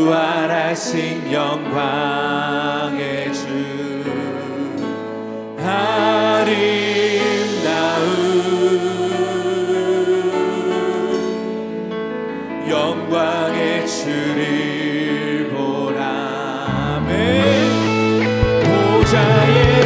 부활하신 영광의 주 아름다운 영광의 주를 보라. 아멘. 보좌에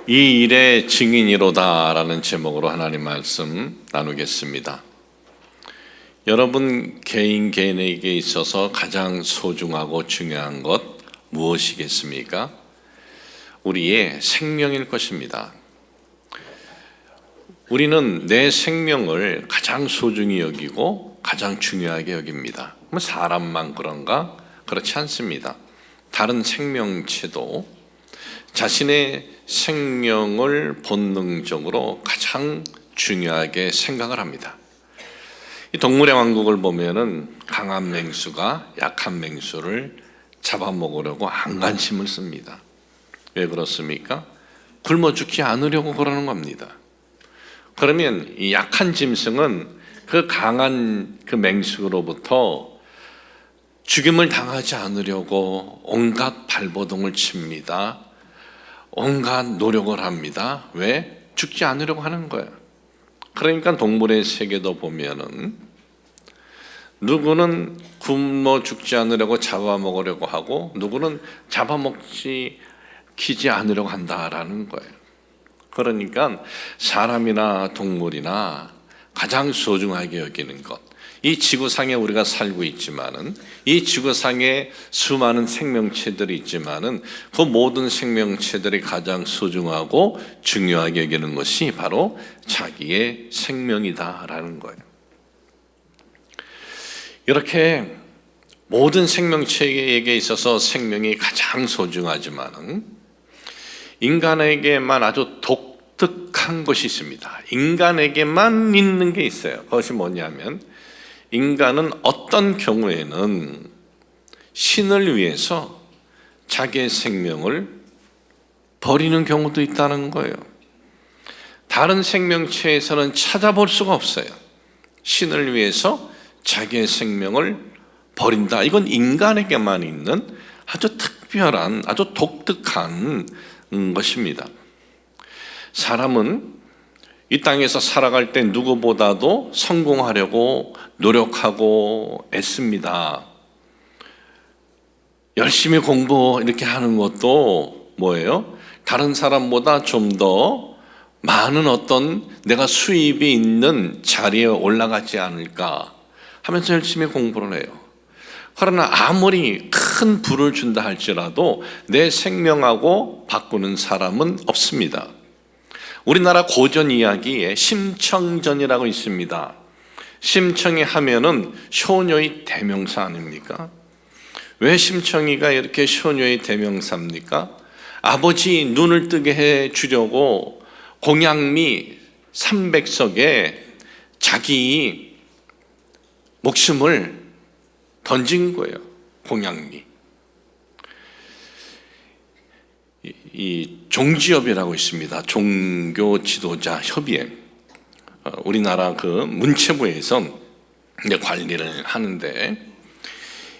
이 일의 증인이로다라는 제목으로 하나님 말씀 나누겠습니다. 여러분 개인에게 있어서 가장 소중하고 중요한 것 무엇이겠습니까? 우리의 생명일 것입니다. 우리는 내 생명을 가장 소중히 여기고 가장 중요하게 여깁니다. 사람만 그런가? 그렇지 않습니다. 다른 생명체도 자신의 생명을 본능적으로 가장 중요하게 생각을 합니다. 이 동물의 왕국을 보면은 강한 맹수가 약한 맹수를 잡아먹으려고 안간힘을 씁니다. 왜 그렇습니까? 굶어 죽지 않으려고 그러는 겁니다. 그러면 이 약한 짐승은 그 강한 그 맹수로부터 죽임을 당하지 않으려고 온갖 발버둥을 칩니다. 온갖 노력을 합니다. 왜? 죽지 않으려고 하는 거예요. 그러니까 동물의 세계도 보면은 누구는 굶어 죽지 않으려고 잡아먹으려고 하고 누구는 잡아먹지 않으려고 한다라는 거예요. 그러니까 사람이나 동물이나 가장 소중하게 여기는 것, 이 지구상에 우리가 살고 있지만은, 이 지구상에 수많은 생명체들이 있지만은 그 모든 생명체들이 가장 소중하고 중요하게 여기는 것이 바로 자기의 생명이다라는 거예요. 이렇게 모든 생명체에게 있어서 생명이 가장 소중하지만은 인간에게만 아주 독특한 것이 있습니다. 인간에게만 있는 게 있어요. 그것이 뭐냐면, 인간은 어떤 경우에는 신을 위해서 자기의 생명을 버리는 경우도 있다는 거예요. 다른 생명체에서는 찾아볼 수가 없어요. 신을 위해서 자기의 생명을 버린다. 이건 인간에게만 있는 아주 특별한, 아주 독특한 것입니다. 사람은 이 땅에서 살아갈 때 누구보다도 성공하려고 노력하고 애씁니다. 열심히 공부 이렇게 하는 것도 뭐예요? 다른 사람보다 좀 더 많은 어떤 내가 수입이 있는 자리에 올라가지 않을까 하면서 열심히 공부를 해요. 그러나 아무리 큰 부를 준다 할지라도 내 생명하고 바꾸는 사람은 없습니다. 우리나라 고전 이야기에 심청전이라고 있습니다. 심청이 하면은 효녀의 대명사 아닙니까? 왜 심청이가 이렇게 효녀의 대명사입니까? 아버지 눈을 뜨게 해 주려고 공양미 300석에 자기 목숨을 던진 거예요. 공양미. 이 종지협이라고 있습니다. 종교 지도자 협의회. 우리나라 그 문체부에서 이제 관리를 하는데,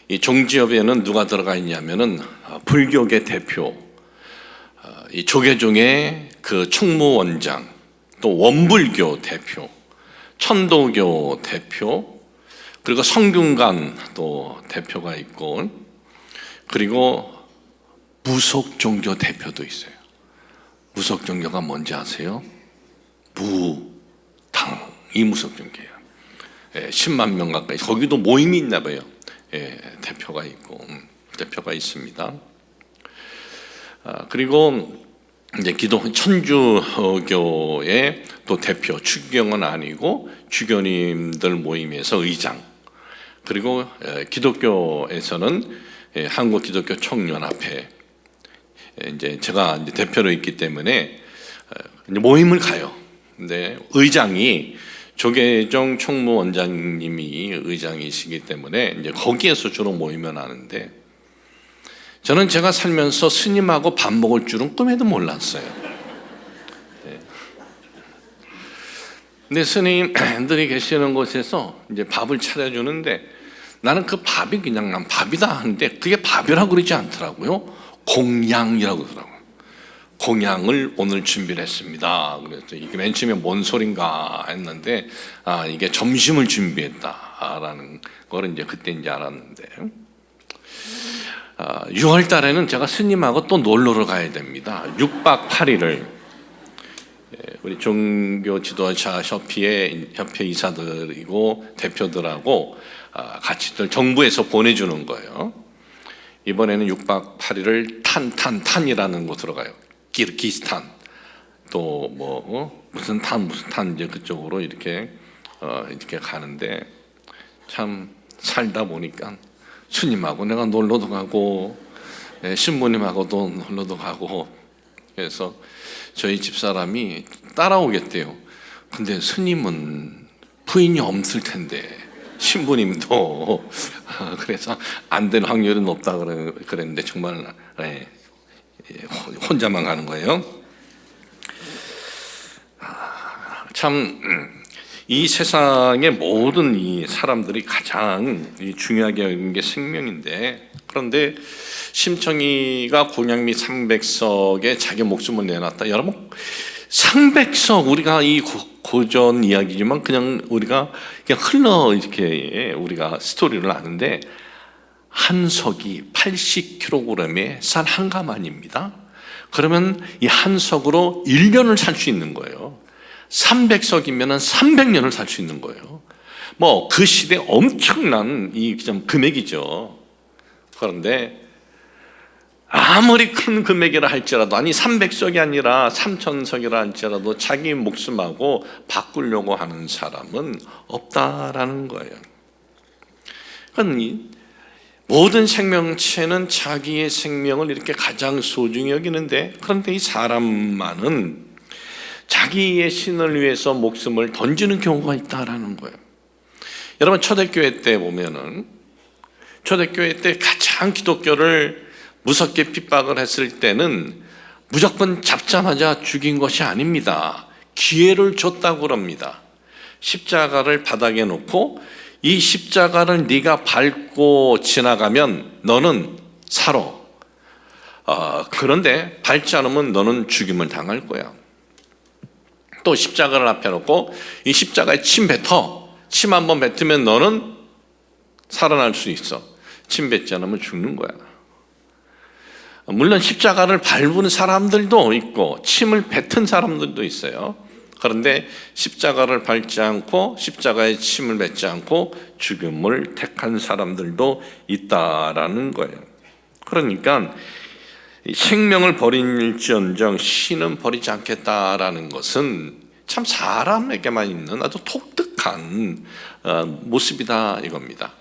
이 종지협에는 누가 들어가 있냐면은 불교계 대표, 이 조계종의 그 총무원장, 또 원불교 대표, 천도교 대표, 그리고 성균관 또 대표가 있고, 그리고 무속종교 대표도 있어요. 무속종교가 뭔지 아세요? 무당이 무속종교예요. 10만 명 가까이. 거기도 모임이 있나 봐요. 대표가 있고, 대표가 있습니다. 그리고 이제 천주교의 또 대표, 추기경은 아니고 주교님들 모임에서 의장, 그리고 기독교에서는 한국 기독교 총연합회, 이제 제가 이제 대표로 있기 때문에 이제 모임을 가요. 근데 의장이 조계종 총무원장님이 의장이시기 때문에 이제 거기에서 주로 모이면 하는데, 저는 제가 살면서 스님하고 밥 먹을 줄은 꿈에도 몰랐어요. 근데 스님들이 계시는 곳에서 이제 밥을 차려주는데, 나는 그 밥이 그냥 난 밥이다 하는데 그게 밥이라고 그러지 않더라고요. 공양이라고 그러더라고요. 공양을 오늘 준비를 했습니다. 그래서 이게 맨 처음에 뭔 소린가 했는데, 이게 점심을 준비했다라는 걸 이제 그때 이제 알았는데, 6월 달에는 제가 스님하고 또 놀러를 가야 됩니다. 6박 8일을 우리 종교 지도자 협회 이사들이고 대표들하고 같이들 정부에서 보내주는 거예요. 이번에는 6박 8일을 탄이라는 곳으로 가요. 키르기스탄, 또 뭐 무슨 탄 이제 그쪽으로 이렇게 가는데, 참 살다 보니까 스님하고 내가 놀러도 가고 신부님하고도 놀러도 가고, 그래서 저희 집사람이 따라오겠대요. 근데 스님은 부인이 없을 텐데 신부님도 그래서 안 될 확률이 높다 그랬는데 정말 혼자만 가는 거예요. 참 이 세상의 모든 이 사람들이 가장 중요하게 여기는 게 생명인데, 그런데 심청이가 공양미 300석에 자기 목숨을 내놨다. 여러분, 300석, 우리가 이 고전 이야기지만 그냥 우리가 흘러 이렇게 우리가 스토리를 아는데, 한 석이 80kg의 쌀 한 가마니입니다. 그러면 이 한 석으로 1년을 살 수 있는 거예요. 300석이면 300년을 살 수 있는 거예요. 뭐 그 시대 엄청난 이 금액이죠. 그런데 아무리 큰 금액이라 할지라도, 아니 300석이 아니라 3000석이라 할지라도 자기 목숨하고 바꾸려고 하는 사람은 없다라는 거예요. 그러니 모든 생명체는 자기의 생명을 이렇게 가장 소중히 여기는데, 그런데 이 사람만은 자기의 신을 위해서 목숨을 던지는 경우가 있다라는 거예요. 여러분, 초대교회 때 보면은, 초대교회 때 가장 기독교를 무섭게 핍박을 했을 때는 무조건 잡자마자 죽인 것이 아닙니다. 기회를 줬다고 그럽니다. 십자가를 바닥에 놓고 이 십자가를 네가 밟고 지나가면 너는 살아. 그런데 밟지 않으면 너는 죽임을 당할 거야. 또 십자가를 앞에 놓고 이 십자가에 침 뱉어. 침 한번 뱉으면 너는 살아날 수 있어. 침 뱉지 않으면 죽는 거야. 물론 십자가를 밟은 사람들도 있고 침을 뱉은 사람들도 있어요. 그런데 십자가를 밟지 않고 십자가에 침을 뱉지 않고 죽음을 택한 사람들도 있다라는 거예요. 그러니까 생명을 버릴지언정 신은 버리지 않겠다라는 것은 참 사람에게만 있는 아주 독특한 모습이다 이겁니다.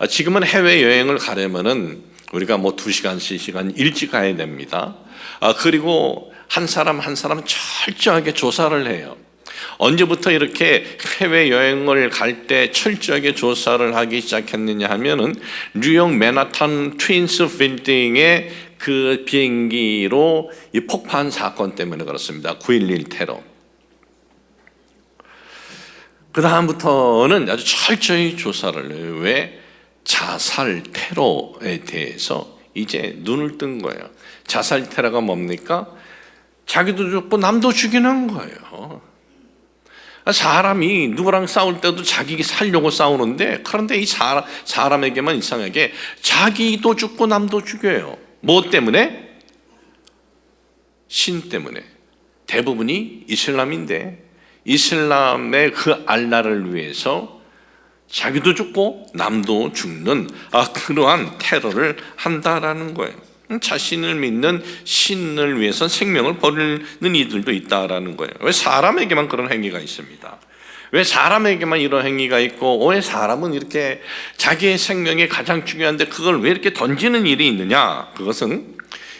지금은 해외여행을 가려면은 우리가 뭐 2시간, 3시간 일찍 가야 됩니다. 그리고 한 사람 한 사람 철저하게 조사를 해요. 언제부터 이렇게 해외여행을 갈 때 철저하게 조사를 하기 시작했느냐 하면은 뉴욕 맨하탄 트윈스 빌딩의 그 비행기로 이 폭파한 사건 때문에 그렇습니다. 9.11 테러. 그 다음부터는 아주 철저히 조사를 해요. 왜? 자살 테러에 대해서 이제 눈을 뜬 거예요. 자살 테러가 뭡니까? 자기도 죽고 남도 죽이는 거예요. 사람이 누구랑 싸울 때도 자기 살려고 싸우는데, 그런데 이 사람에게만 이상하게 자기도 죽고 남도 죽여요. 뭐 때문에? 신 때문에. 대부분이 이슬람인데 이슬람의 그 알라를 위해서 자기도 죽고 남도 죽는 그러한 테러를 한다라는 거예요. 자신을 믿는 신을 위해서 생명을 버리는 이들도 있다라는 거예요. 왜 사람에게만 그런 행위가 있습니다? 왜 사람에게만 이런 행위가 있고 왜 사람은 이렇게 자기의 생명이 가장 중요한데 그걸 왜 이렇게 던지는 일이 있느냐? 그것은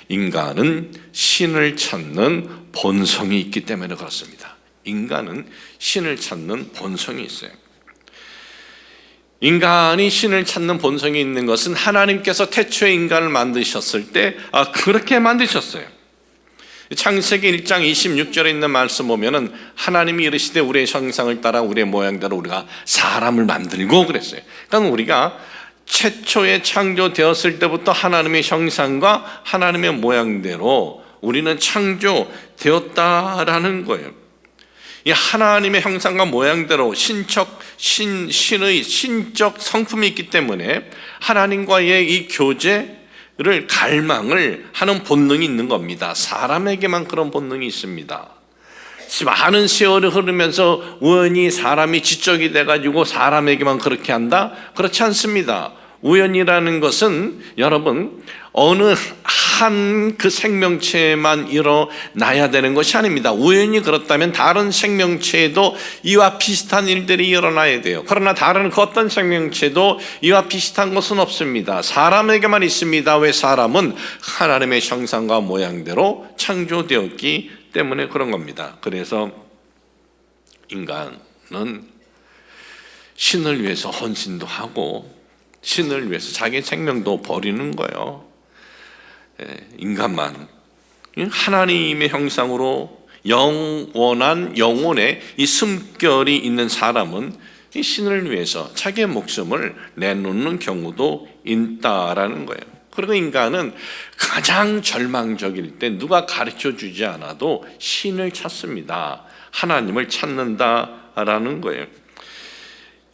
인간은 신을 찾는 본성이 있기 때문에 그렇습니다. 인간은 신을 찾는 본성이 있어요. 인간이 신을 찾는 본성이 있는 것은 하나님께서 태초에 인간을 만드셨을 때 그렇게 만드셨어요. 창세기 1장 26절에 있는 말씀 보면은 하나님이 이르시되 우리의 형상을 따라 우리의 모양대로 우리가 사람을 만들고 그랬어요. 그러니까 우리가 최초에 창조되었을 때부터 하나님의 형상과 하나님의 모양대로 우리는 창조되었다라는 거예요. 이 하나님의 형상과 모양대로 신의 신적 성품이 있기 때문에 하나님과의 이 교제를 갈망을 하는 본능이 있는 겁니다. 사람에게만 그런 본능이 있습니다. 많은 세월이 흐르면서 우연히 사람이 지적이 돼가지고 사람에게만 그렇게 한다? 그렇지 않습니다. 우연이라는 것은 여러분 어느 한 그 생명체만 일어나야 되는 것이 아닙니다. 우연히 그렇다면 다른 생명체에도 이와 비슷한 일들이 일어나야 돼요. 그러나 다른 그 어떤 생명체도 이와 비슷한 것은 없습니다. 사람에게만 있습니다. 왜? 사람은 하나님의 형상과 모양대로 창조되었기 때문에 그런 겁니다. 그래서 인간은 신을 위해서 헌신도 하고 신을 위해서 자기 생명도 버리는 거예요. 인간만 하나님의 형상으로 영원한 영혼의 이 숨결이 있는 사람은 이 신을 위해서 자기의 목숨을 내놓는 경우도 있다라는 거예요. 그리고 인간은 가장 절망적일 때 누가 가르쳐 주지 않아도 신을 찾습니다. 하나님을 찾는다라는 거예요.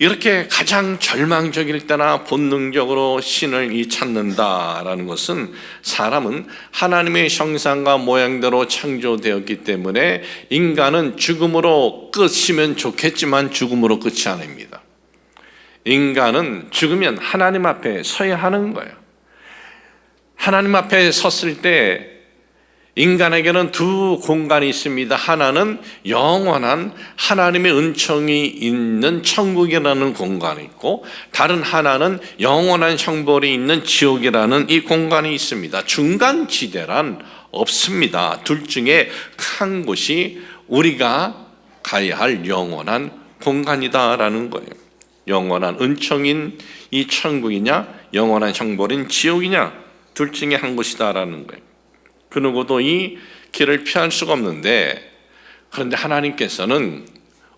이렇게 가장 절망적일 때나 본능적으로 신을 찾는다라는 것은 사람은 하나님의 형상과 모양대로 창조되었기 때문에 인간은 죽음으로 끝이면 좋겠지만 죽음으로 끝이 아닙니다. 인간은 죽으면 하나님 앞에 서야 하는 거예요. 하나님 앞에 섰을 때 인간에게는 두 공간이 있습니다. 하나는 영원한 하나님의 은총이 있는 천국이라는 공간이 있고, 다른 하나는 영원한 형벌이 있는 지옥이라는 이 공간이 있습니다. 중간 지대란 없습니다. 둘 중에 한 곳이 우리가 가야 할 영원한 공간이다라는 거예요. 영원한 은총인 이 천국이냐, 영원한 형벌인 지옥이냐, 둘 중에 한 곳이다라는 거예요. 그 누구도 이 길을 피할 수가 없는데, 그런데 하나님께서는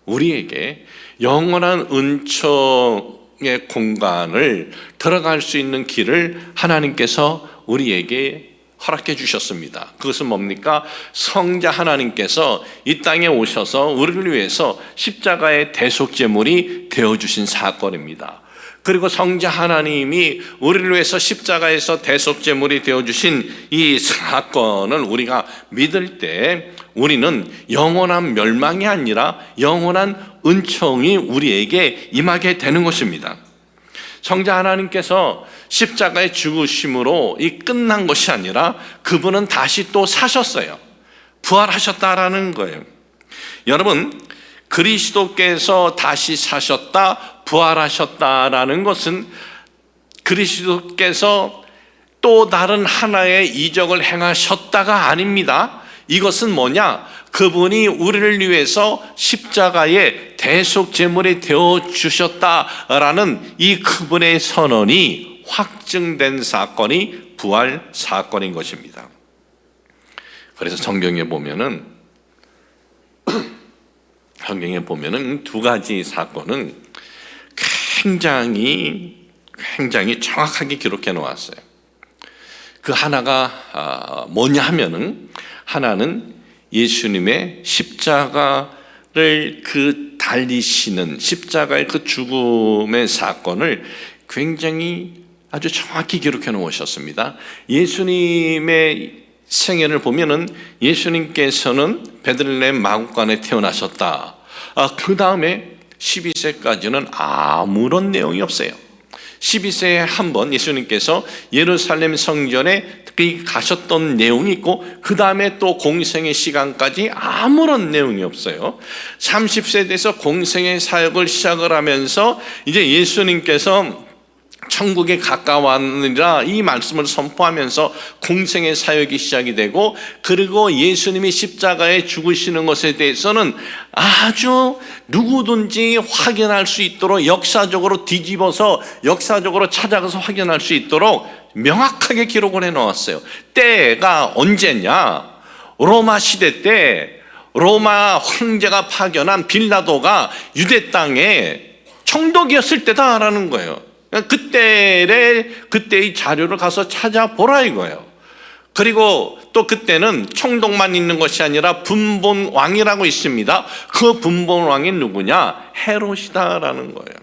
우리에게 영원한 은총의 공간을 들어갈 수 있는 길을 하나님께서 우리에게 허락해 주셨습니다. 그것은 뭡니까? 성자 하나님께서 이 땅에 오셔서 우리를 위해서 십자가의 대속제물이 되어주신 사건입니다. 그리고 성자 하나님이 우리를 위해서 십자가에서 대속제물이 되어주신 이 사건을 우리가 믿을 때 우리는 영원한 멸망이 아니라 영원한 은총이 우리에게 임하게 되는 것입니다. 성자 하나님께서 십자가의 죽으심으로 이 끝난 것이 아니라 그분은 다시 또 사셨어요. 부활하셨다라는 거예요. 여러분, 그리스도께서 다시 사셨다, 부활하셨다라는 것은 그리스도께서 또 다른 하나의 이적을 행하셨다가 아닙니다. 이것은 뭐냐? 그분이 우리를 위해서 십자가의 대속제물이 되어주셨다라는 이 그분의 선언이 확증된 사건이 부활 사건인 것입니다. 그래서 성경에 보면은 두 가지 사건은 굉장히 정확하게 기록해 놓았어요. 그 하나가 뭐냐 하면은, 하나는 예수님의 십자가를 달리시는 십자가의 그 죽음의 사건을 굉장히 아주 정확히 기록해 놓으셨습니다. 예수님의 생애를 보면은 예수님께서는 베들레헴 마구간에 태어나셨다. 그 다음에 12세까지는 아무런 내용이 없어요. 12세에 한 번 예수님께서 예루살렘 성전에 가셨던 내용이 있고, 그 다음에 또 공생의 시간까지 아무런 내용이 없어요. 30세 돼서 공생의 사역을 시작을 하면서 이제 예수님께서 천국에 가까웠느니라 이 말씀을 선포하면서 공생의 사역이 시작이 되고, 그리고 예수님이 십자가에 죽으시는 것에 대해서는 아주 누구든지 확인할 수 있도록 역사적으로 뒤집어서 역사적으로 찾아가서 확인할 수 있도록 명확하게 기록을 해놓았어요. 때가 언제냐? 로마 시대 때 로마 황제가 파견한 빌라도가 유대 땅에 총독이었을 때다라는 거예요. 그때의 자료를 가서 찾아보라 이거예요. 그리고 또 그때는 총독만 있는 것이 아니라 분본왕이라고 있습니다. 그 분본왕이 누구냐? 헤롯이다라는 거예요.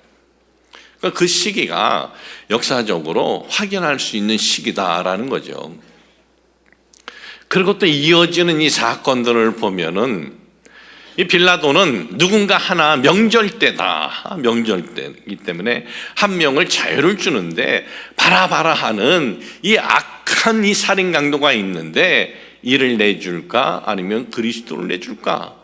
그 시기가 역사적으로 확인할 수 있는 시기다라는 거죠. 그리고 또 이어지는 이 사건들을 보면은 이 빌라도는 누군가 하나 명절 때다, 명절 때이기 때문에 한 명을 자유를 주는데 바라바라 하는 이 악한 이 살인 강도가 있는데 이를 내줄까 아니면 그리스도를 내줄까,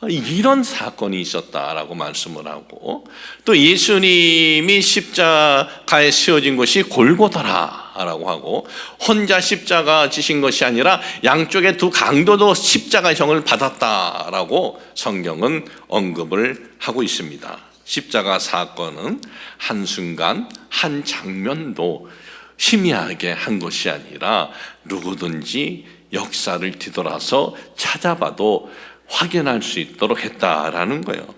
이런 사건이 있었다라고 말씀을 하고, 또 예수님이 십자가에 세워진 것이 골고다라고 하고, 혼자 십자가 지신 것이 아니라 양쪽에 두 강도도 십자가형을 받았다라고 성경은 언급을 하고 있습니다. 십자가 사건은 한순간 한 장면도 희미하게 한 것이 아니라 누구든지 역사를 뒤돌아서 찾아봐도 확인할 수 있도록 했다라는 거예요.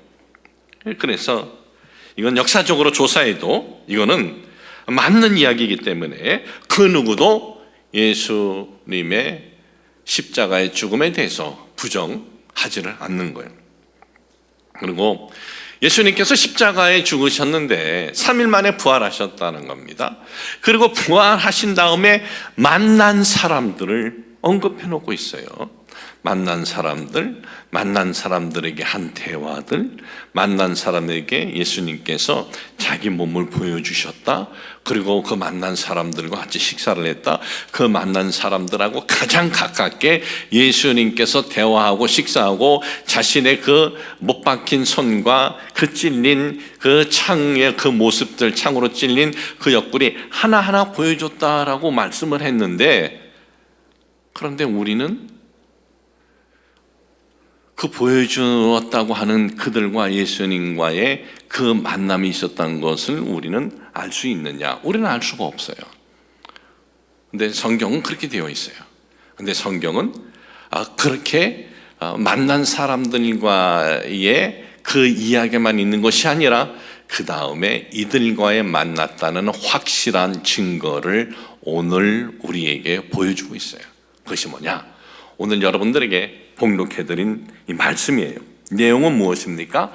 그래서 이건 역사적으로 조사해도 이거는 맞는 이야기이기 때문에 그 누구도 예수님의 십자가의 죽음에 대해서 부정하지를 않는 거예요. 그리고 예수님께서 십자가에 죽으셨는데 3일 만에 부활하셨다는 겁니다. 그리고 부활하신 다음에 만난 사람들을 언급해 놓고 있어요. 만난 사람들에게 한 대화들, 만난 사람에게 예수님께서 자기 몸을 보여주셨다. 그리고 그 만난 사람들과 같이 식사를 했다. 그 만난 사람들하고 가장 가깝게 예수님께서 대화하고 식사하고 자신의 그 못 박힌 손과 그 찔린 그 창의 그 모습들, 창으로 찔린 그 옆구리 하나하나 보여줬다라고 말씀을 했는데, 그런데 우리는 그 보여주었다고 하는 그들과 예수님과의 그 만남이 있었다는 것을 우리는 알 수 있느냐? 우리는 알 수가 없어요. 근데 성경은 그렇게 되어 있어요. 근데 성경은 그렇게 만난 사람들과의 그 이야기만 있는 것이 아니라 그 다음에 이들과의 만났다는 확실한 증거를 오늘 우리에게 보여주고 있어요. 그것이 뭐냐? 오늘 여러분들에게 봉독해드린 이 말씀이에요. 내용은 무엇입니까?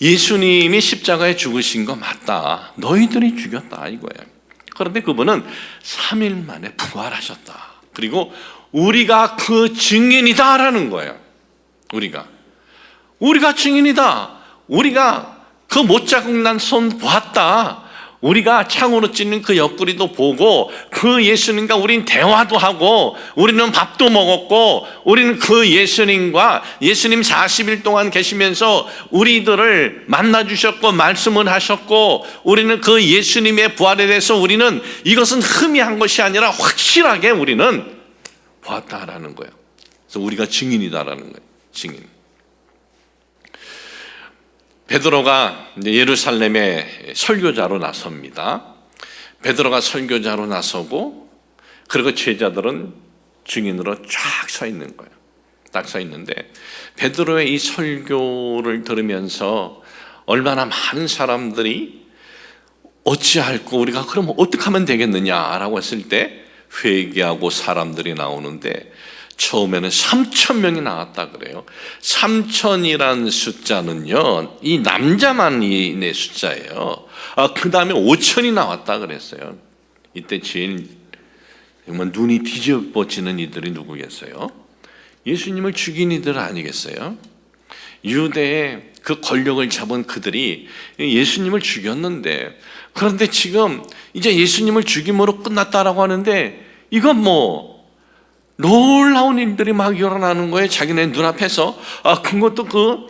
예수님이 십자가에 죽으신 거 맞다. 너희들이 죽였다 이거예요. 그런데 그분은 3일 만에 부활하셨다. 그리고 우리가 그 증인이다라는 거예요. 우리가 증인이다. 우리가 그 못자국 난 손 봤다. 우리가 창으로 찢는 그 옆구리도 보고 그 예수님과 우린 대화도 하고 우리는 밥도 먹었고 우리는 그 예수님과 예수님 40일 동안 계시면서 우리들을 만나주셨고 말씀을 하셨고 우리는 그 예수님의 부활에 대해서 우리는 이것은 흠이한 것이 아니라 확실하게 우리는 보았다라는 거예요. 그래서 우리가 증인이다라는 거예요. 증인. 베드로가 예루살렘에 설교자로 나섭니다. 베드로가 설교자로 나서고 그리고 제자들은 증인으로 쫙 서 있는 거예요. 딱 서 있는데 베드로의 이 설교를 들으면서 얼마나 많은 사람들이 어찌할꼬 우리가 그럼 어떻게 하면 되겠느냐라고 했을 때 회개하고 사람들이 나오는데 처음에는 3,000명이 나왔다 그래요. 3,000이라는 숫자는요, 이 남자만의 숫자예요. 그 다음에 5,000이 나왔다 그랬어요. 이때 제일 눈이 뒤집어지는 이들이 누구겠어요? 예수님을 죽인 이들 아니겠어요? 유대의 그 권력을 잡은 그들이 예수님을 죽였는데, 그런데 지금 이제 예수님을 죽임으로 끝났다라고 하는데 이건 놀라운 일들이 막 일어나는 거예요. 자기네 눈앞에서. 그것도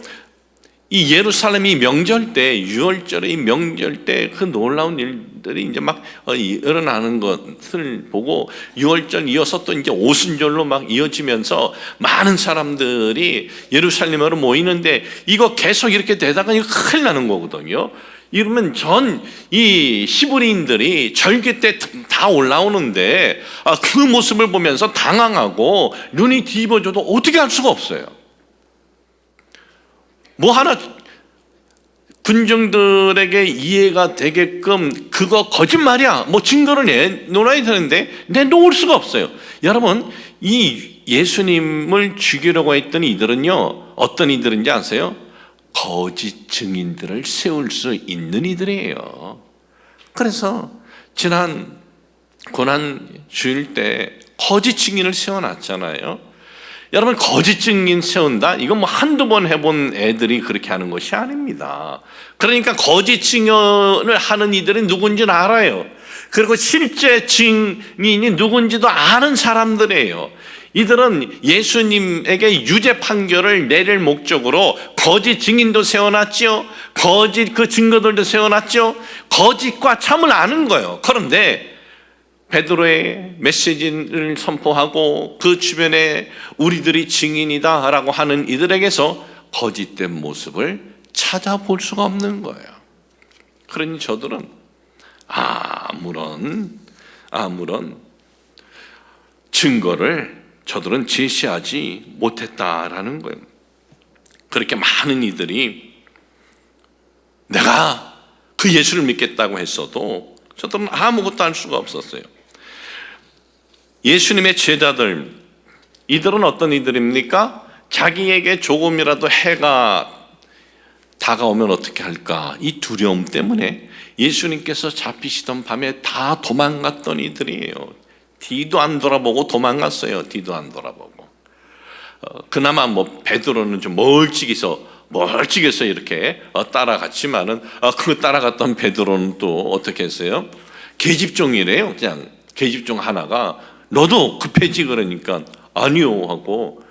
이 예루살렘이 명절 때, 유월절의 이 명절 때 그 놀라운 일들이 이제 막 일어나는 것을 보고 유월절 이어서 또 이제 오순절로 막 이어지면서 많은 사람들이 예루살렘으로 모이는데 이거 계속 이렇게 되다가 이거 큰일 나는 거거든요. 이러면 이 시브리인들이 절기 때 다 올라오는데 그 모습을 보면서 당황하고 눈이 뒤집어져도 어떻게 할 수가 없어요. 하나 군중들에게 이해가 되게끔 그거 거짓말이야 증거를 내놓아야 되는데 내놓을 수가 없어요. 여러분, 이 예수님을 죽이려고 했던 이들은요, 어떤 이들인지 아세요? 거짓 증인들을 세울 수 있는 이들이에요. 그래서 지난 고난 주일 때 거짓 증인을 세워놨잖아요. 여러분, 거짓 증인 세운다? 이건 한두 번 해본 애들이 그렇게 하는 것이 아닙니다. 그러니까 거짓 증언을 하는 이들은 누군지는 알아요. 그리고 실제 증인이 누군지도 아는 사람들이에요. 이들은 예수님에게 유죄 판결을 내릴 목적으로 거짓 증인도 세워놨죠. 거짓 그 증거들도 세워놨죠. 거짓과 참을 아는 거예요. 그런데 베드로의 메시지를 선포하고 그 주변에 우리들이 증인이다라고 하는 이들에게서 거짓된 모습을 찾아볼 수가 없는 거예요. 그러니 저들은 아무런 증거를 저들은 제시하지 못했다라는 거예요. 그렇게 많은 이들이 내가 그 예수를 믿겠다고 했어도 저들은 아무것도 할 수가 없었어요. 예수님의 제자들, 이들은 어떤 이들입니까? 자기에게 조금이라도 해가 다가오면 어떻게 할까? 이 두려움 때문에 예수님께서 잡히시던 밤에 다 도망갔던 이들이에요. 뒤도 안 돌아보고 도망갔어요. 뒤도 안 돌아보고. 그나마 뭐 베드로는 좀 멀찍이서 이렇게 따라갔지만은 그 따라갔던 베드로는 또 어떻게 했어요? 계집종이래요. 그냥 계집종 하나가 너도 급해지 그러니까 아니요 하고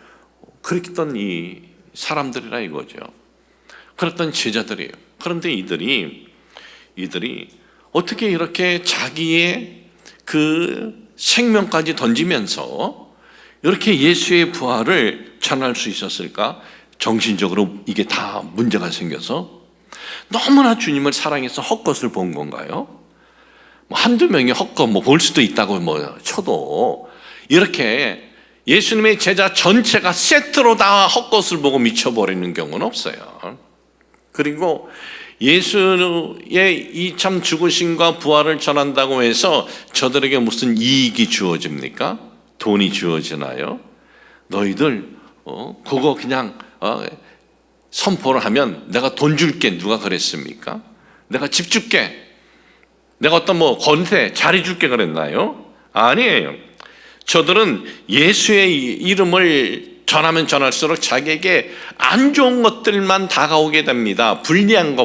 그랬던 이 사람들이라 이거죠. 그랬던 제자들이에요. 그런데 이들이 어떻게 이렇게 자기의 그 생명까지 던지면서 이렇게 예수의 부활을 전할 수 있었을까? 정신적으로 이게 다 문제가 생겨서 너무나 주님을 사랑해서 헛것을 본 건가요? 뭐 한두 명이 헛것 볼 수도 있다고 쳐도 이렇게 예수님의 제자 전체가 세트로 다 헛것을 보고 미쳐버리는 경우는 없어요. 그리고 예수의 이 참 죽으심과 부활을 전한다고 해서 저들에게 무슨 이익이 주어집니까? 돈이 주어지나요? 너희들 그거 그냥 선포를 하면 내가 돈 줄게. 누가 그랬습니까? 내가 집 줄게. 내가 어떤 권세 자리 줄게 그랬나요? 아니에요. 저들은 예수의 이름을 전하면 전할수록 자기에게 안 좋은 것들만 다가오게 됩니다. 불리한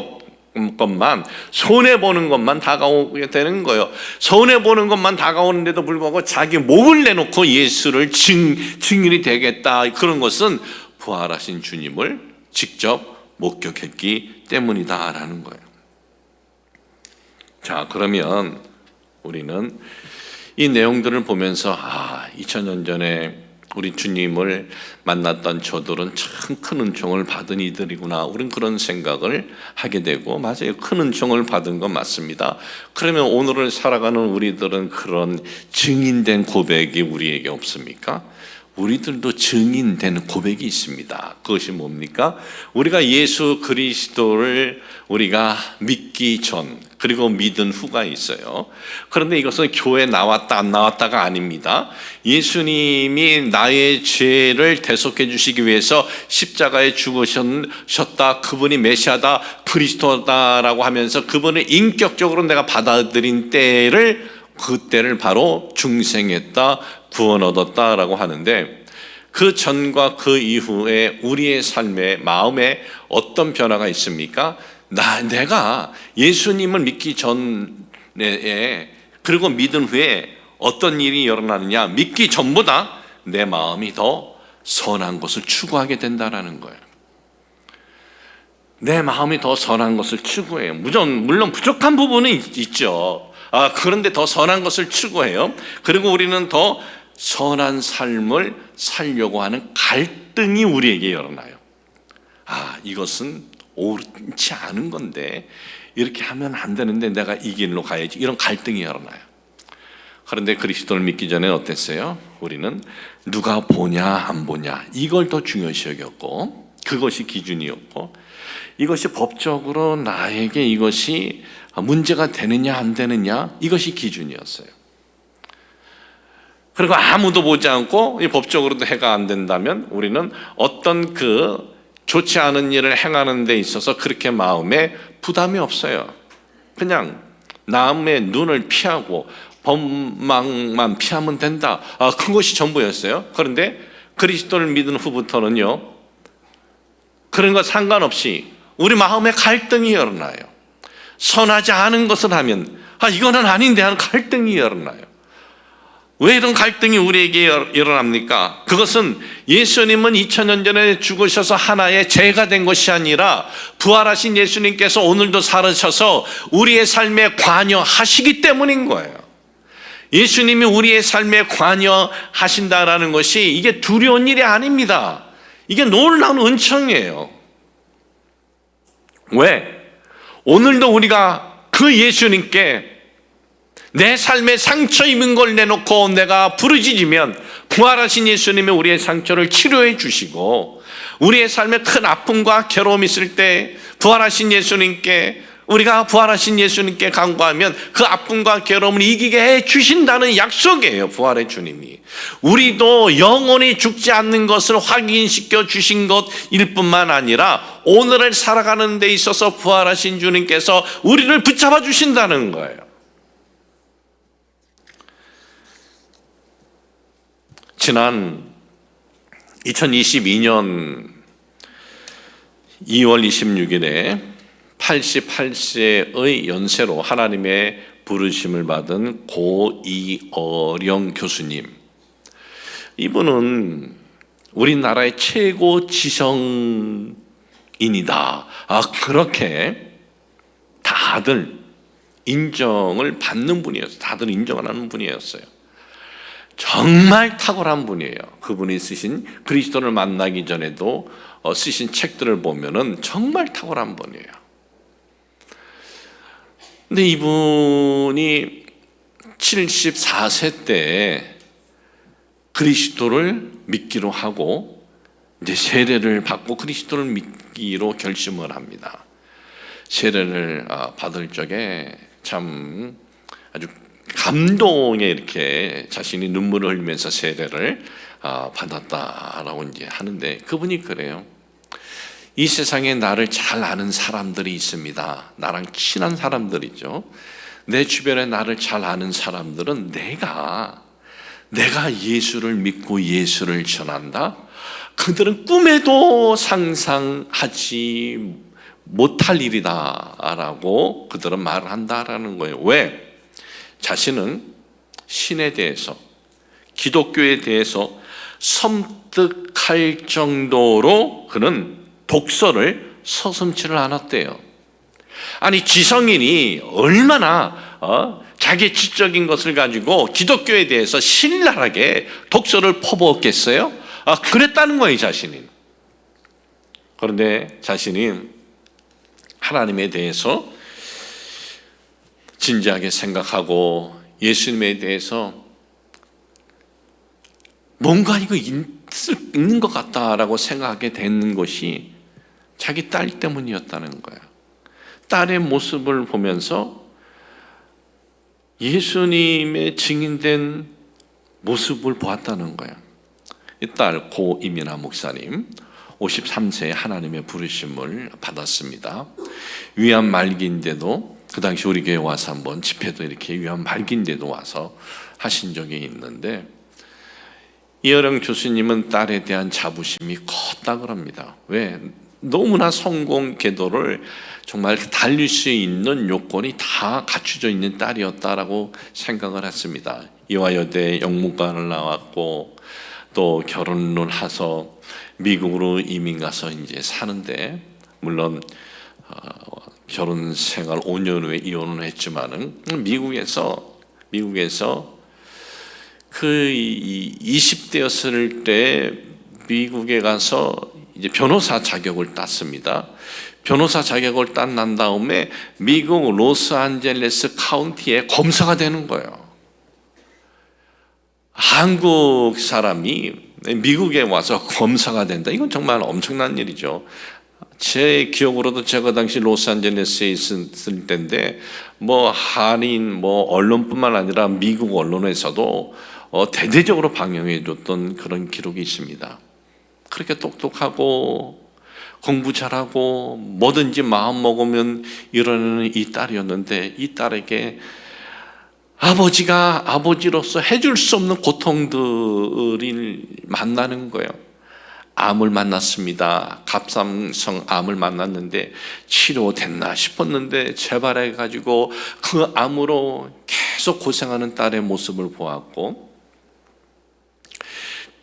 것만, 손해보는 것만 다가오게 되는 거예요. 손해보는 것만 다가오는데도 불구하고 자기 목을 내놓고 예수를 증인이 되겠다. 그런 것은 부활하신 주님을 직접 목격했기 때문이다라는 거예요. 자, 그러면 우리는 이 내용들을 보면서 2000년 전에 우리 주님을 만났던 저들은 참 큰 은총을 받은 이들이구나. 우린 그런 생각을 하게 되고, 맞아요. 큰 은총을 받은 건 맞습니다. 그러면 오늘을 살아가는 우리들은 그런 증인된 고백이 우리에게 없습니까? 우리들도 증인된 고백이 있습니다. 그것이 뭡니까? 우리가 예수 그리스도를 우리가 믿기 전 그리고 믿은 후가 있어요. 그런데 이것은 교회 나왔다 안 나왔다가 아닙니다. 예수님이 나의 죄를 대속해 주시기 위해서 십자가에 죽으셨다, 그분이 메시아다, 그리스도다라고 하면서 그분을 인격적으로 내가 받아들인 그때를 바로 중생했다, 구원 얻었다라고 하는데, 그 전과 그 이후에 우리의 삶에, 마음에 어떤 변화가 있습니까? 내가 예수님을 믿기 전에 그리고 믿은 후에 어떤 일이 일어나느냐? 믿기 전보다 내 마음이 더 선한 것을 추구하게 된다라는 거예요. 내 마음이 더 선한 것을 추구해요. 물론 부족한 부분은 있죠. 그런데 더 선한 것을 추구해요. 그리고 우리는 더 선한 삶을 살려고 하는 갈등이 우리에게 일어나요. 이것은 옳지 않은 건데 이렇게 하면 안 되는데 내가 이 길로 가야지. 이런 갈등이 일어나요. 그런데 그리스도를 믿기 전에 어땠어요? 우리는 누가 보냐 안 보냐 이걸 더 중요시 여겼고, 그것이 기준이었고, 이것이 법적으로 나에게 이것이 문제가 되느냐 안 되느냐 이것이 기준이었어요. 그리고 아무도 보지 않고 법적으로도 해가 안 된다면 우리는 어떤 좋지 않은 일을 행하는 데 있어서 그렇게 마음에 부담이 없어요. 그냥 남의 눈을 피하고 법망만 피하면 된다. 그것이 전부였어요. 그런데 그리스도를 믿은 후부터는요, 그런 것 상관없이 우리 마음에 갈등이 일어나요. 선하지 않은 것을 하면 이거는 아닌데 하는 갈등이 일어나요. 왜 이런 갈등이 우리에게 일어납니까? 그것은 예수님은 2000년 전에 죽으셔서 하나의 죄가 된 것이 아니라 부활하신 예수님께서 오늘도 살으셔서 우리의 삶에 관여하시기 때문인 거예요. 예수님이 우리의 삶에 관여하신다라는 것이 이게 두려운 일이 아닙니다. 이게 놀라운 은총이에요. 왜? 오늘도 우리가 그 예수님께 내 삶에 상처 입은 걸 내놓고 내가 부르짖으면 부활하신 예수님이 우리의 상처를 치료해 주시고, 우리의 삶에 큰 아픔과 괴로움이 있을 때 부활하신 예수님께 우리가 부활하신 예수님께 간구하면 그 아픔과 괴로움을 이기게 해 주신다는 약속이에요. 부활의 주님이 우리도 영원히 죽지 않는 것을 확인시켜 주신 것일 뿐만 아니라 오늘을 살아가는 데 있어서 부활하신 주님께서 우리를 붙잡아 주신다는 거예요. 지난 2022년 2월 26일에 88세의 연세로 하나님의 부르심을 받은 고이어령 교수님, 이분은 우리나라의 최고 지성인이다, 그렇게 다들 인정을 받는 분이었어요. 다들 인정을 하는 분이었어요. 정말 탁월한 분이에요. 그분이 쓰신 그리스도를 만나기 전에도 쓰신 책들을 보면은 정말 탁월한 분이에요. 근데 이분이 74세 때 그리스도를 믿기로 하고 이제 세례를 받고 그리스도를 믿기로 결심을 합니다. 세례를 받을 적에 참 아주 감동에 이렇게 자신이 눈물을 흘리면서 세례를 받았다라고 이제 하는데, 그분이 그래요. 이 세상에 나를 잘 아는 사람들이 있습니다. 나랑 친한 사람들이죠. 내 주변에 나를 잘 아는 사람들은 내가 예수를 믿고 예수를 전한다, 그들은 꿈에도 상상하지 못할 일이다 라고 그들은 말을 한다라는 거예요. 왜? 자신은 신에 대해서, 기독교에 대해서 섬뜩할 정도로 그는 독서를 서슴지를 않았대요. 아니, 지성인이 얼마나 자기의 지적인 것을 가지고 기독교에 대해서 신랄하게 독서를 퍼부었겠어요? 그랬다는 거예요, 자신이. 그런데 자신이 하나님에 대해서 진지하게 생각하고 예수님에 대해서 뭔가 이거 있는 것 같다라고 생각하게 되는 것이 자기 딸 때문이었다는 거예요. 딸의 모습을 보면서 예수님의 증인된 모습을 보았다는 거예요. 이 딸 고이민아 목사님 53세에 하나님의 부르심을 받았습니다. 위암 말기인데도 그 당시 우리 교회 와서 한번 집회도 이렇게 위암 말기인데도 와서 하신 적이 있는데, 이어령 교수님은 딸에 대한 자부심이 컸다 그럽니다. 왜? 너무나 성공 궤도를 정말 달릴 수 있는 요건이 다 갖춰져 있는 딸이었다라고 생각을 했습니다. 이화여대 영문과를 나왔고 또 결혼을 해서 미국으로 이민 가서 이제 사는데, 물론 결혼 생활 5년 후에 이혼을 했지만은 미국에서 그 20대였을 때 미국에 가서 이제 변호사 자격을 땄습니다. 변호사 자격을 딴 난 다음에 미국 로스앤젤레스 카운티의 검사가 되는 거예요. 한국 사람이 미국에 와서 검사가 된다, 이건 정말 엄청난 일이죠. 제 기억으로도 제가 당시 로스앤젤레스에 있을 때인데 한인 언론뿐만 아니라 미국 언론에서도 대대적으로 방영해줬던 그런 기록이 있습니다. 그렇게 똑똑하고 공부 잘하고 뭐든지 마음 먹으면 이러는 이 딸이었는데, 이 딸에게 아버지가 아버지로서 해줄 수 없는 고통들을 만나는 거예요. 암을 만났습니다. 갑상선 암을 만났는데 치료됐나 싶었는데 재발해가지고 그 암으로 계속 고생하는 딸의 모습을 보았고,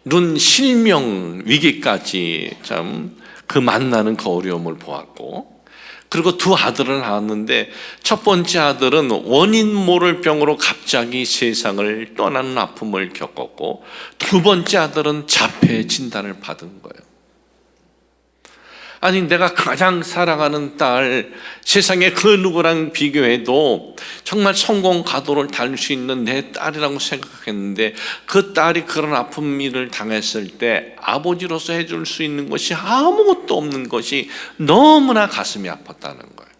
눈 실명 위기까지 참 그 만나는 그 어려움을 보았고, 그리고 두 아들을 낳았는데 첫 번째 아들은 원인 모를 병으로 갑자기 세상을 떠나는 아픔을 겪었고, 두 번째 아들은 자폐 진단을 받은 거예요. 아니, 내가 가장 사랑하는 딸, 세상에 그 누구랑 비교해도 정말 성공 가도를 달릴 수 있는 내 딸이라고 생각했는데, 그 딸이 그런 아픈 일을 당했을 때 아버지로서 해줄 수 있는 것이 아무것도 없는 것이 너무나 가슴이 아팠다는 거예요.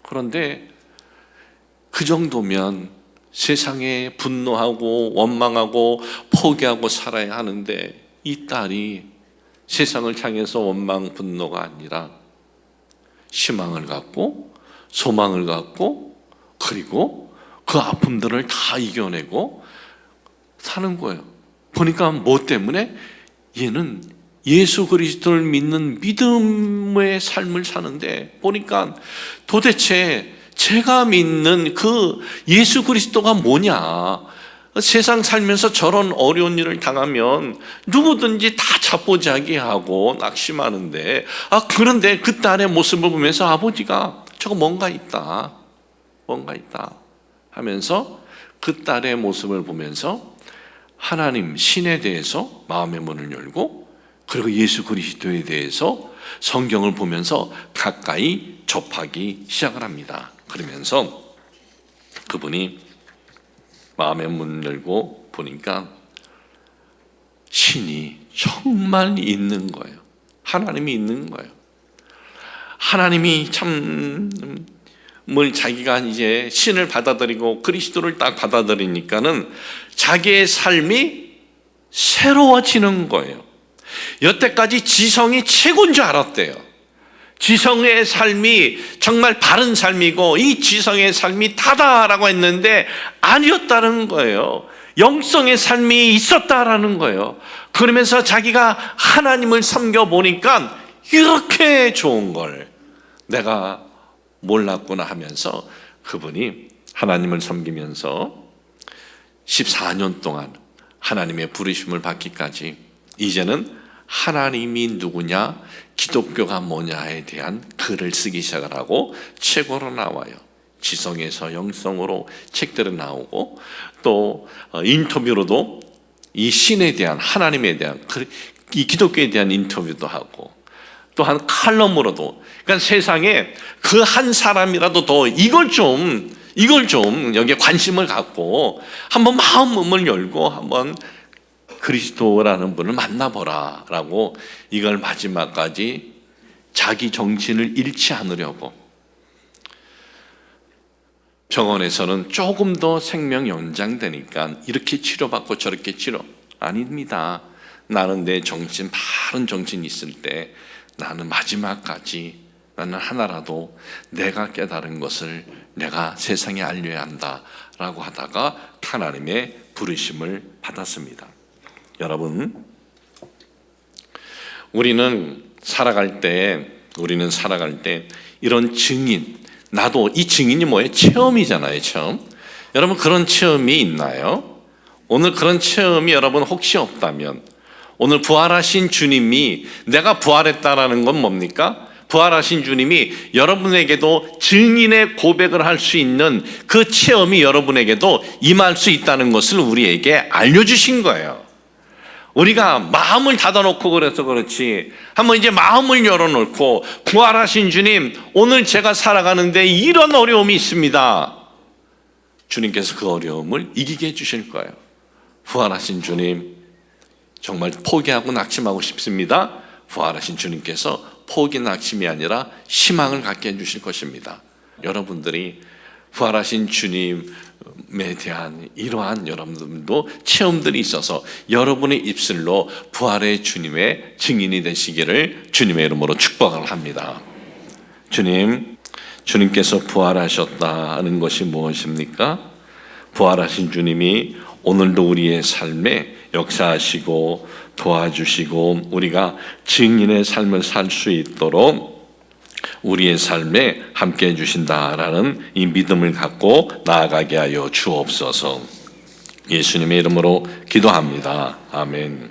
그런데 그 정도면 세상에 분노하고 원망하고 포기하고 살아야 하는데, 이 딸이 세상을 향해서 원망 분노가 아니라 희망을 갖고 소망을 갖고, 그리고 그 아픔들을 다 이겨내고 사는 거예요. 보니까 뭐 때문에? 얘는 예수 그리스도를 믿는 믿음의 삶을 사는데, 보니까 도대체 제가 믿는 그 예수 그리스도가 뭐냐? 세상 살면서 저런 어려운 일을 당하면 누구든지 다 자포자기하고 낙심하는데, 그런데 그 딸의 모습을 보면서 아버지가 저거 뭔가 있다 하면서 그 딸의 모습을 보면서 하나님 신에 대해서 마음의 문을 열고, 그리고 예수 그리스도에 대해서 성경을 보면서 가까이 접하기 시작을 합니다. 그러면서 그분이 마음의 문을 열고 보니까 신이 정말 있는 거예요. 하나님이 있는 거예요. 하나님이 참 자기가 이제 신을 받아들이고 그리스도를 딱 받아들이니까는 자기의 삶이 새로워지는 거예요. 여태까지 지성이 최고인 줄 알았대요. 지성의 삶이 정말 바른 삶이고 이 지성의 삶이 다다라고 했는데 아니었다는 거예요. 영성의 삶이 있었다라는 거예요. 그러면서 자기가 하나님을 섬겨보니까 이렇게 좋은 걸 내가 몰랐구나 하면서 그분이 하나님을 섬기면서 14년 동안 하나님의 부르심을 받기까지 이제는 하나님이 누구냐, 기독교가 뭐냐에 대한 글을 쓰기 시작을 하고 책으로 나와요. 지성에서 영성으로 책들이 나오고, 또 인터뷰로도 이 신에 대한, 하나님에 대한, 이 기독교에 대한 인터뷰도 하고, 또한 칼럼으로도, 그러니까 세상에 그 한 사람이라도 더 이걸 좀 여기에 관심을 갖고 한번 마음을 열고 한번 그리스도라는 분을 만나보라 라고, 이걸 마지막까지 자기 정신을 잃지 않으려고. 병원에서는 조금 더 생명 연장되니까 이렇게 치료받고 저렇게 치료, 아닙니다. 나는 내 정신, 바른 정신이 있을 때 나는 마지막까지, 나는 하나라도 내가 깨달은 것을 내가 세상에 알려야 한다라고 하다가 하나님의 부르심을 받았습니다. 여러분, 우리는 살아갈 때 이런 증인, 나도 이 증인이 뭐예요? 체험이잖아요, 체험. 여러분, 그런 체험이 있나요? 오늘 그런 체험이 여러분 혹시 없다면, 오늘 부활하신 주님이, 내가 부활했다라는 건 뭡니까? 부활하신 주님이 여러분에게도 증인의 고백을 할 수 있는 그 체험이 여러분에게도 임할 수 있다는 것을 우리에게 알려주신 거예요. 우리가 마음을 닫아놓고 그래서 그렇지, 한번 이제 마음을 열어놓고, 부활하신 주님, 오늘 제가 살아가는데 이런 어려움이 있습니다. 주님께서 그 어려움을 이기게 해주실 거예요. 부활하신 주님, 정말 포기하고 낙심하고 싶습니다. 부활하신 주님께서 포기 낙심이 아니라 희망을 갖게 해주실 것입니다. 여러분들이 부활하신 주님에 대한 이러한 여러분들도 체험들이 있어서 여러분의 입술로 부활의 주님의 증인이 되시기를 주님의 이름으로 축복을 합니다. 주님께서 부활하셨다는 것이 무엇입니까? 부활하신 주님이 오늘도 우리의 삶에 역사하시고 도와주시고 우리가 증인의 삶을 살 수 있도록 우리의 삶에 함께 해주신다라는 이 믿음을 갖고 나아가게 하여 주옵소서. 예수님의 이름으로 기도합니다. 아멘.